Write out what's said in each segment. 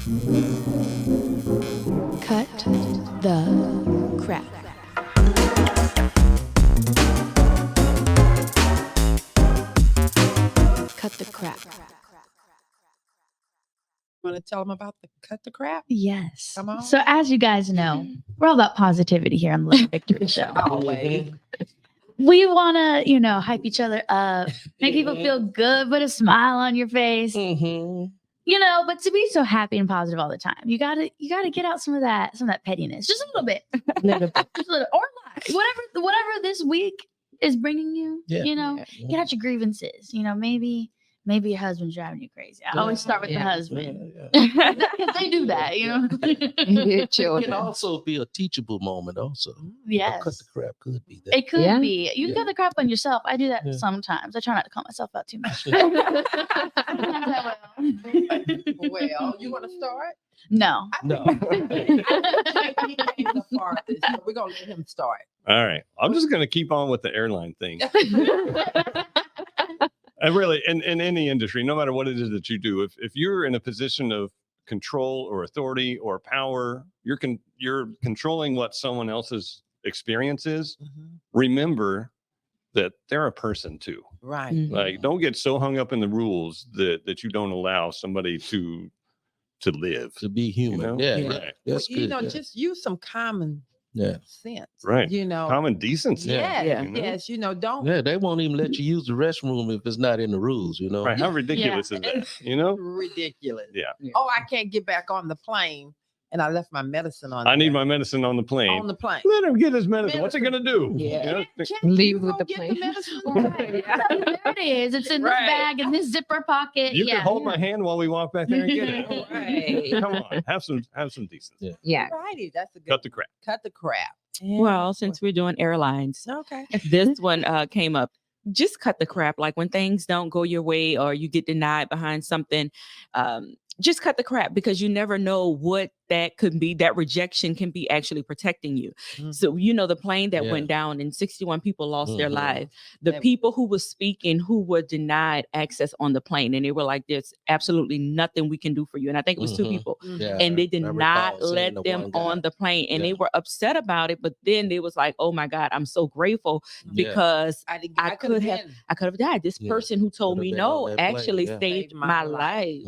Cut the crap. Cut the crap. Want to tell them about the cut the crap? Yes. Come on. So as you guys know, we're all about positivity here on the Little Victory Show. Always. We want to, hype each other up, make people feel good, put a smile on your face. But to be so happy and positive all the time, you gotta get out some of that pettiness, just a little bit, just a little, or whatever this week is bringing you. Get out your grievances. Maybe your husband's driving you crazy. I always start with the husband. They do that, It can also be a teachable moment also. Yes. Cut the crap could be that. It could be. You can cut the crap on yourself. I do that sometimes. I try not to call myself out too much. Sometimes I will. Well, you want to start? No. We're going to let him start. All right. I'm just going to keep on with the airline thing. And really, in any industry, no matter what it is that you do, if you're in a position of control or authority or power, you're controlling what someone else's experience is. Remember that they're a person too. Right. Like, don't get so hung up in the rules that you don't allow somebody to live, to be human. Right. That's good. Just use some common sense. Right. Common decency. Yes. Don't. Yeah, they won't even let you use the restroom if it's not in the rules, Right. How ridiculous is that? Ridiculous. Yeah. Oh, I can't get back on the plane. And I left my medicine on. I need my medicine on the plane. On the plane. Let him get his medicine. What's he gonna do? Yeah. Leave with the plane. There it is. It's in this bag in this zipper pocket. You can hold my hand while we walk back there and get it. Right. Come on, have some decency. Yeah. Righty. That's a good. Cut the crap. Cut the crap. Well, since we're doing airlines, okay. This one came up. Just cut the crap. Like when things don't go your way or you get denied behind something, just cut the crap, because you never know what that could be. That rejection can be actually protecting you. So, the plane that went down and 61 people lost their lives. The people who were speaking, who were denied access on the plane, and they were like, there's absolutely nothing we can do for you. And I think it was 2 people. And they did not let them on the plane. And they were upset about it. But then they was like, oh my God, I'm so grateful because I could have died. This person who told me no actually saved my life.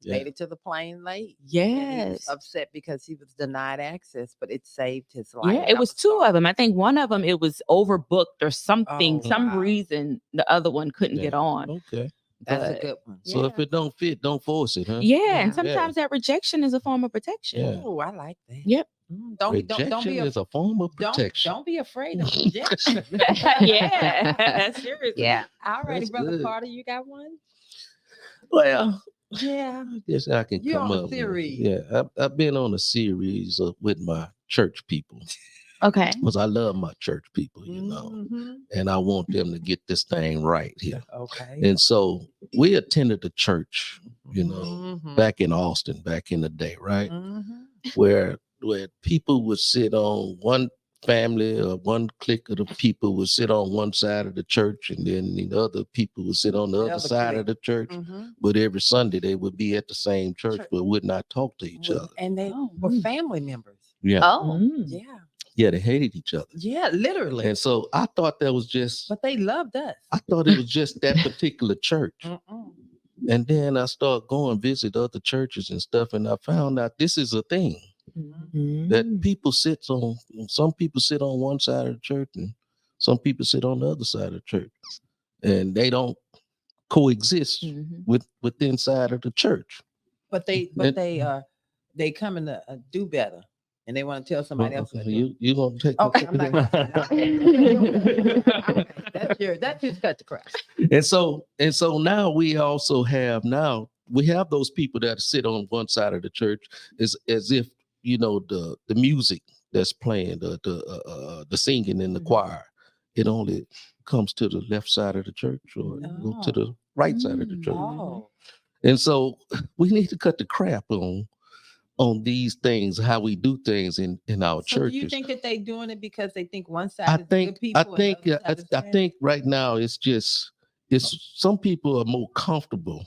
Made it to the plane late. Yes. Upset because he was denied access, but it saved his life. Yeah, it was 2 of them. I think one of them, it was overbooked or something, some reason the other one couldn't get on. Okay. That's a good one. So if it don't fit, don't force it, huh? Yeah, and sometimes that rejection is a form of protection. Yeah. Oh, I like that. Yep. Rejection is a form of protection. Don't be afraid of rejection. Yeah. Seriously. Yeah. All righty, That's Brother good. Carter, you got one? Well, yeah. I guess I can You're come on up a series. I've been on a series with my church people. Okay. Because I love my church people, and I want them to get this thing right here. Okay. And so we attended the church, back in Austin, back in the day, right? Where people would sit on one family or one clique of the people would sit on one side of the church, and then the other people would sit on the other side of the church. But every Sunday they would be at the same church but would not talk to each other. And they were family members. Yeah. Oh. Yeah. Yeah, they hated each other. Yeah, literally. And so I thought that was just. But they loved us. I thought it was just that particular church. And then I started going visit other churches and stuff, and I found out this is a thing. That people some people sit on one side of the church and some people sit on the other side of the church, and they don't coexist with inside of the church. But they come in to do better, and they want to tell somebody else. You gonna take? Okay, I'm not. That's your cut the crap. And so now we also have those people that sit on one side of the church as if the music that's playing, the singing in the choir, it only comes to the left side of the church or to the right side of the church. And so we need to cut the crap on these things, how we do things in our churches. Do you think that they doing it because they think one side is good people? I think right now it's some people are more comfortable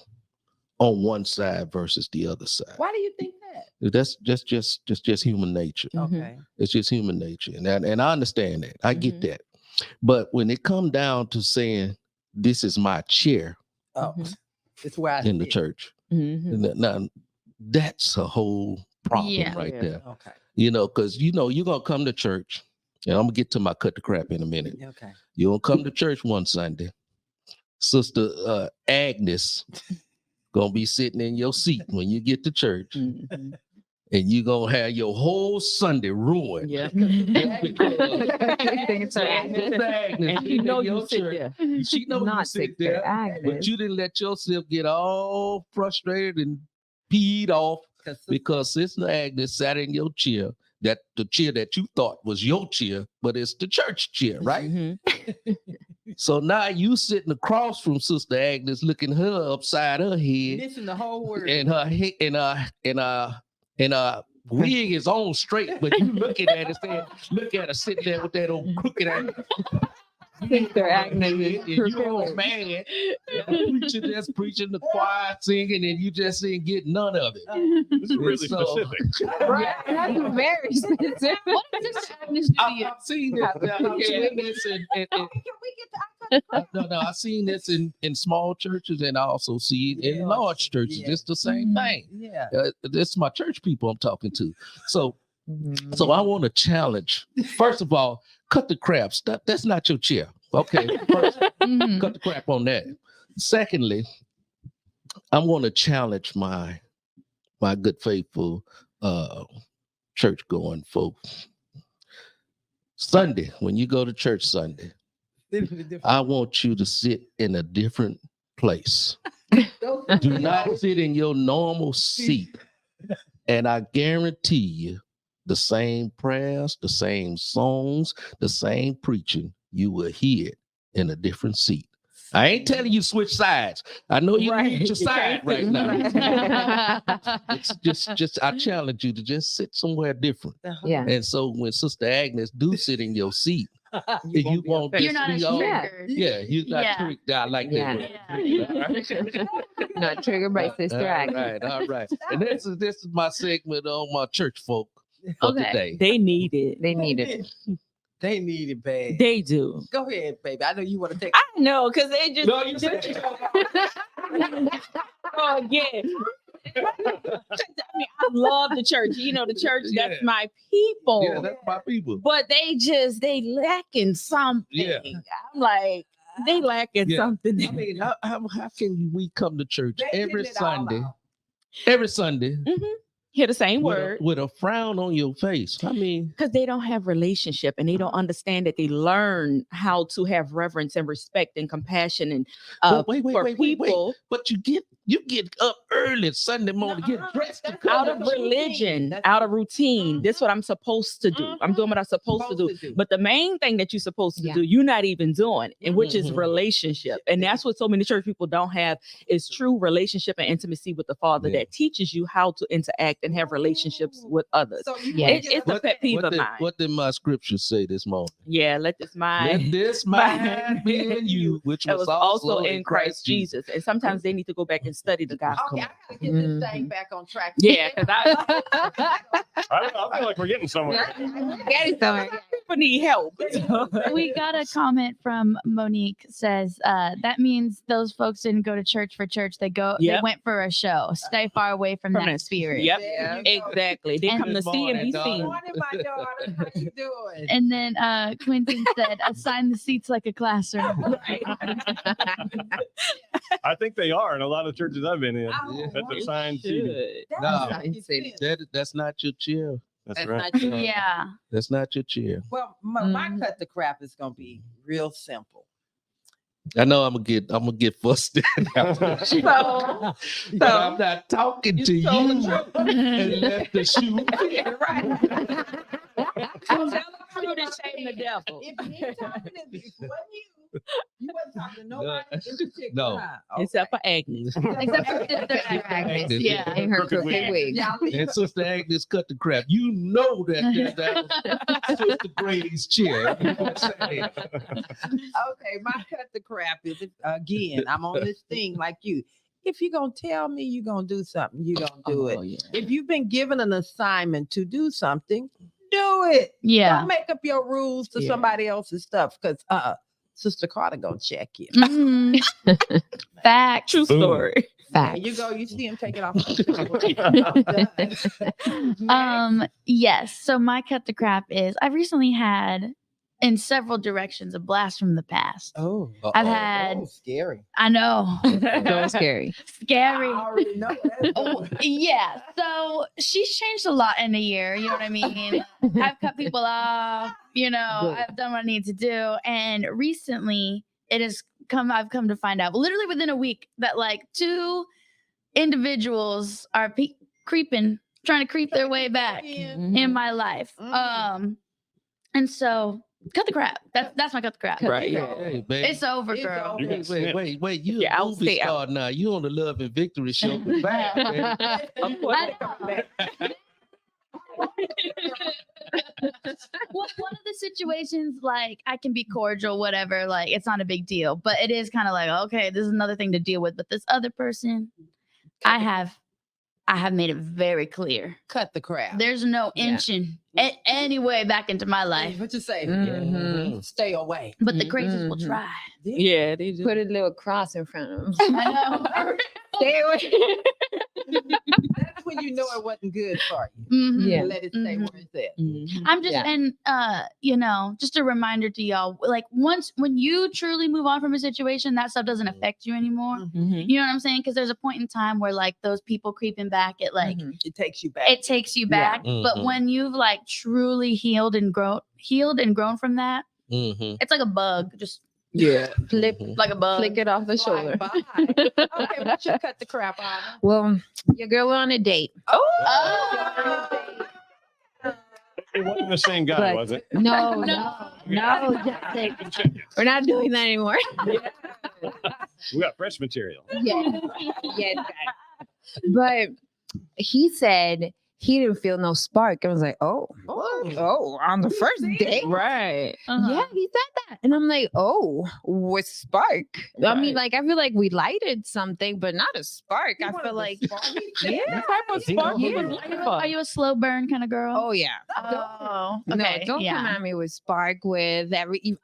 on one side versus the other side. Why do you think that? That's just human nature. Mhm. Okay. It's just human nature, and I understand that. I get Mhm. that. But when it come down to saying this is my chair Oh, Mhm. it's where I in the sit. church, Mhm. now that's a whole problem Yeah. right Yeah. there. Okay. Because you're gonna come to church, and I'm gonna get to my cut the crap in a minute. Okay. You're gonna come to church one Sunday. Sister Agnus gonna be sitting in your seat when you get to church, Mhm. and you gonna have your whole Sunday ruined. Yeah. Agnes And you know you sit there. She know you Not sit Sister there, Agnes. but you didn't let yourself get all frustrated and peed off because Sister Agnes sat in your chair, that the chair that you thought was your chair, but it's the church chair, right? Mhm. So now you sitting across from Sister Agnes, looking her upside her head, missing the whole word. and her head and wig is on straight, but you looking at it saying, look at her sitting there with that old crooked ass. Sister Agnes is And you all prepared. mad. And the preacher just preaching, the choir singing, and you just ain't get none of it. This is really So- specific. Right. That's very specific. What does Sister Agnes do to you? I've seen this. I've seen this no, I've seen this in small churches, and I also see it in Yeah. large churches. Yeah. It's the same Mhm. thing. Yeah. It's my church people I'm talking to. So Mhm. I want to challenge. First of all, cut the crap. That's not your chair. Okay. First, Mhm. cut the crap on that. Secondly, I'm going to challenge my good faithful church going folks. Sunday, when you go to church Sunday, I want you to sit in a different place. Do not sit in your normal seat. And I guarantee you, the same prayers, the same songs, the same preaching, you will hear it in a different seat. I ain't telling you switch sides. I know you Right. need your You side can't right sit now. right. It's just I challenge you to just sit somewhere different. Yeah. And so when Sister Agnes do sit in your seat, you won't You're just not be as all, triggered. yeah, you're not Yeah. tricked. I like that. Yeah. word. Not triggered by Sister Agnes. All right. And this is my segment on my church folk for Okay. today. They need it. They need it. They need it bad. They do. Go ahead, baby. I know you want to take. I know, because they just No, you said oh again. I mean, I love the church. You know, the church, that's Yeah. my people. yeah, that's my people. But they lacking something. Yeah. I'm like, they lacking Yeah. something. I mean, how can we come to church They every getting it all Sunday? out. Every Sunday Hear the same with word. with a frown on your face. I mean, Because they don't have relationship and they don't understand that they learn how to have reverence and respect and compassion and but wait, for wait. people But you get up early Sunday morning, get dressed to come out to of church. religion, That's out of routine. This is what I'm supposed to do. I'm doing what I'm supposed to do. But the main thing that you're supposed to Yeah. do, you're not even doing, and which is Mhm. relationship. And that's what so many church people don't have is true relationship and intimacy with the Father Yeah. that teaches you how to interact and have relationships with others. So you Yeah. wanna It's get a pet peeve of mine. What did my scripture say this morning? Yeah, let this mind Let this mind be in you, which that was was also in Christ Jesus. And sometimes they need to go back and study the gospel. Okay, I gotta get this thing back on track. Yeah, because I feel like we're getting somewhere. Getting somewhere. people need help. We got a comment from Monique says that means those folks didn't go to church for church. They Yep. went for a show. Stay far away from that spirit. Yep, There you go. exactly. They And- come to Good see and be morning, seen. daughter. Morning, my daughter. How you doing? And then Quentin said, assign the seats like a classroom. I think they are in a lot of churches I've been in. Oh, That's wow. assigned seating. Should. No. That's not your chair. That's right. not true. Yeah. That's not your chair. Well, my Mhm. cut the crap is gonna be real simple. I know I'm gonna get fussed after this. But I'm not talking to you and let the shoe fit. Tell the truth and shame the devil. If you ain't talking to me, it wasn't you wasn't talking to nobody in particular. No. huh? Except for Agnes. Except for Sister Agnes. Yeah. In her Crooked crooked wig. wig. Y'all leave And Sister Agnes cut the crap. You know that was Sister Grady's chair. You know what I'm saying? Okay, my cut the crap is again. I'm on this thing like you. if you're gonna tell me you're gonna do something, you're gonna do it. Yeah. If you've been given an assignment to do something, do it. Yeah. Don't make up your rules to Yeah. somebody else's stuff, because Sister Carter gonna check you. Mhm. Facts. True Boom. story. There Facts. you go. You see him take it off. Yes. So my cut the crap is I've recently had in several directions a blast from the past. Oh, I've had, scary. I know, So scary. scary. I already know that. Oh, yeah. So she's changed a lot in a year. You know what I mean? I've cut people off. You know, Good. I've done what I need to do. And recently, I've come to find out, literally within a week, that like 2 individuals are trying to creep their way back in my life. Mhm. And so cut the crap. That's my cut the crap. Right. Yeah. Hey, baby. It's over, It's girl. over. You got Wait, snipped. wait. You Yeah, a I'll movie stay out. star now. You on the Love and Victory show. Back, man. Of course. Well, one of the situations, like I can be cordial, whatever, like it's not a big deal, but it is kind of like, okay, this is another thing to deal with. But this other person, I have made it very clear. Cut the crap. There's no Yeah. inching any way back into my life. What you say? Mhm. Stay away. But the crazies will Mhm. try. Yeah, they just Put a little cross in front of them. I know. Stay away. That's when you know it wasn't good for you. Mhm. Yeah. Let it stay Mhm. where it's at. Mhm. I'm just, Yeah. and just a reminder to y'all, like when you truly move on from a situation, that stuff doesn't affect you anymore. Mhm. You know what I'm saying? Because there's a point in time where like those people creeping back, it like Mhm. It takes you back. it takes you back. But Mhm. when you've like truly healed and grown from that, Mm-hmm. it's like a bug, just Yeah. Flip, like a bug. flick it off the shoulder. Bye. Okay, what you cut the crap on? Well, your girl went on a date. Oh. It wasn't the same guy, But- was it? No, No. no. We're not doing that anymore. We got fresh material. Yeah. Yes, guys. But he said he didn't feel no spark. I was like, oh, on the first date? Right. Uh-huh. Yeah, he said that. And I'm like, oh, with spark. I mean, Right. like, I feel like we lighted something, but not a spark. I feel like, What type of spark Yeah. you was looking for? Are you a slow burn kind of girl? oh, yeah. Oh, No, okay. don't yeah. come at me with spark with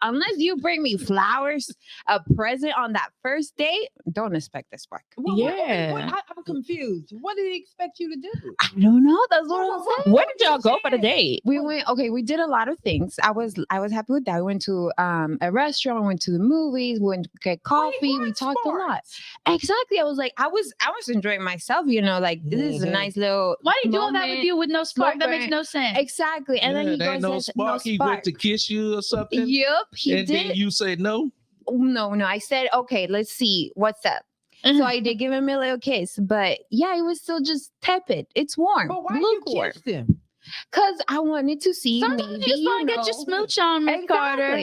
unless you bring me flowers, a present on that first date. Don't expect a spark. Yeah. I'm confused. What did he expect you to do? I don't know. That's what I'm saying. Where did y'all go for the date? We went. Okay, we did a lot of things. I was happy with that. We went to a restaurant. We went to the movies. We went to get coffee. We talked a lot. Exactly. I was like, I was enjoying myself. You know, like this is a Mhm. nice little. Why do you do all that with moment. you with no spark? That makes burn. no sense. Exactly. And then he there ain't goes, no "There's spark. He went to kiss you or something. Yup, he and did. then you say no. No. I said, okay, let's see what's up. So I did give him a little kiss, but yeah, it was still just tepid. It's warm, But why you lukewarm. kissed him? Cause I wanted to see. Sometimes maybe, you just want to get your smooch on, Miss Carter.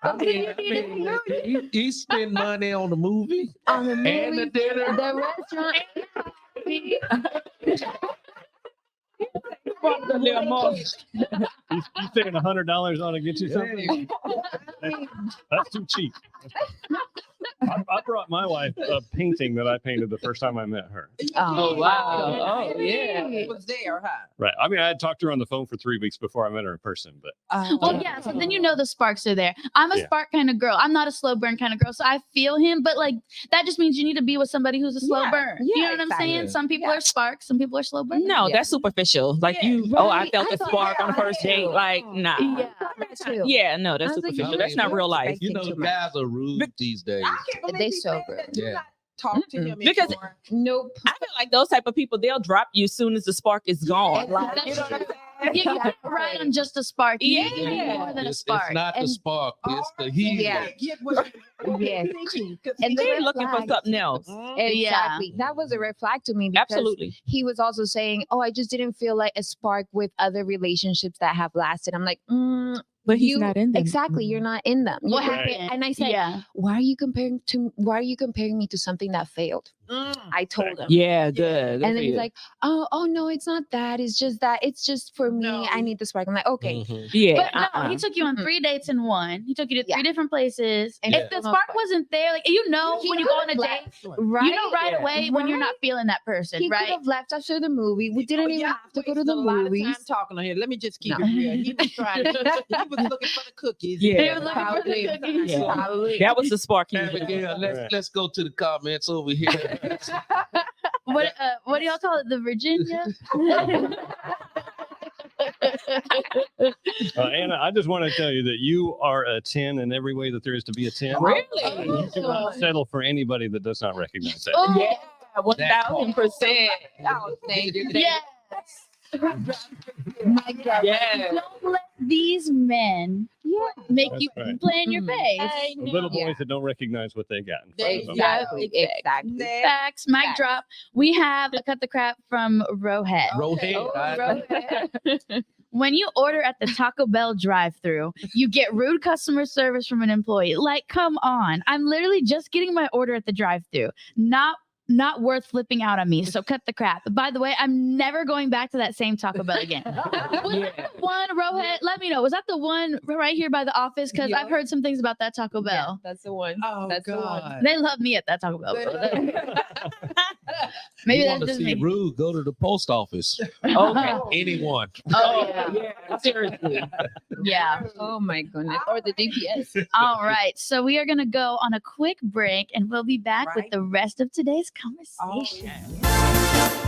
Exactly. He spent money on the movie On the and the movie, dinner. the restaurant. You spending $100 on to get you something? That's too cheap. I brought my wife a painting that I painted the first time I met her. Oh, wow. Oh, yeah. It was there, huh? Right. I mean, I had talked to her on the phone for 3 weeks before I met her in person, but Well, yeah. So then you know the sparks are there. I'm a Yeah. spark kind of girl. I'm not a slow burn kind of girl. So I feel him, but like that just means you need to be with somebody who's a slow Yeah, burn. You yeah, know what I'm exactly. saying? Some people Yeah. are sparks, some people are slow burn. No, Yeah. that's superficial. Like Yeah, you, oh, I right. felt I a thought- spark on the first yeah, date. Like, nah. Yeah. Yeah, no, that's I was like, superficial. you That's not know, real life. You know, Too much. guys are rude these days. I can't believe They he so said good. that. Do Yeah. not talk to him Because- anymore. Nope. I feel like those type of people, they'll drop you as soon as the spark is gone. Like, That's You know what I'm true. saying? You can't ride on just a spark. You need Yeah. more than a It's spark. not the And- spark. It's the Oh, heat. Yeah. Get what you Yes. thinking, 'cause And he- the They're red looking for flags. something else. Exactly. That was a red flag to me because Absolutely. he was also saying, "Oh, I just didn't feel like a spark with other relationships that have lasted." I'm like, But he's you- not in them. Exactly, you're not in them. What You're- happened? And I said, Yeah. why are you comparing me to something that failed? I told him. Yeah, good. And then he's like, oh no, it's not that. It's just that. It's just for me. No. I need the spark. I'm like, okay. yeah. But no, he took you on 3 dates in one. He took you to 3 different places. And if the spark wasn't there, like you know, He when you go on a could've date, left, right? you know right Yeah. away when you're not feeling that person, He could right? have left after the movie. We didn't even have to go to wasted the a lot of movies. time talking on here. Let me just keep No. it real. He was trying. He was looking for the cookies. Yeah. He was looking for the Probably. cookies. Yeah. Probably. That was the spark. he was Abigail, looking for. let's go to the comments over here. What do y'all call it? The Virginia? Anna, I just want to tell you that you are a 10 in every way that there is to be a 10. Really? You do not settle for anybody that does not recognize that. Oh, Yeah, 1000%. Oh, thank you. yes. Yeah. Don't let these men make That's you right. play in your Mhm. face. The little boys Yeah. that don't recognize what they got. in front of them. Exactly. Exactly. Facts, mic Facts. drop. We have a cut the crap from Rohead. Rohead. When you order at the Taco Bell drive-thru, you get rude customer service from an employee. Like, come on. I'm literally just getting my order at the drive-thru. Not worth flipping out on me. So cut the crap. By the way, I'm never going back to that same Taco Bell again. Was that the one, Rohead? Let me know. Was that the one right here by the office? Because I've heard some things about that Taco Bell. That's the one. Oh That's the one. God. They love me at that Taco Bell. Maybe you that's want to just see me. rude? Go to the post office. Okay. Anyone. Oh, yeah. Yeah, seriously. Yeah. Oh my goodness. Or the DPS. All right. So we are going to go on a quick break and we'll be back with Right. the rest of today's Oh, conversation. yeah.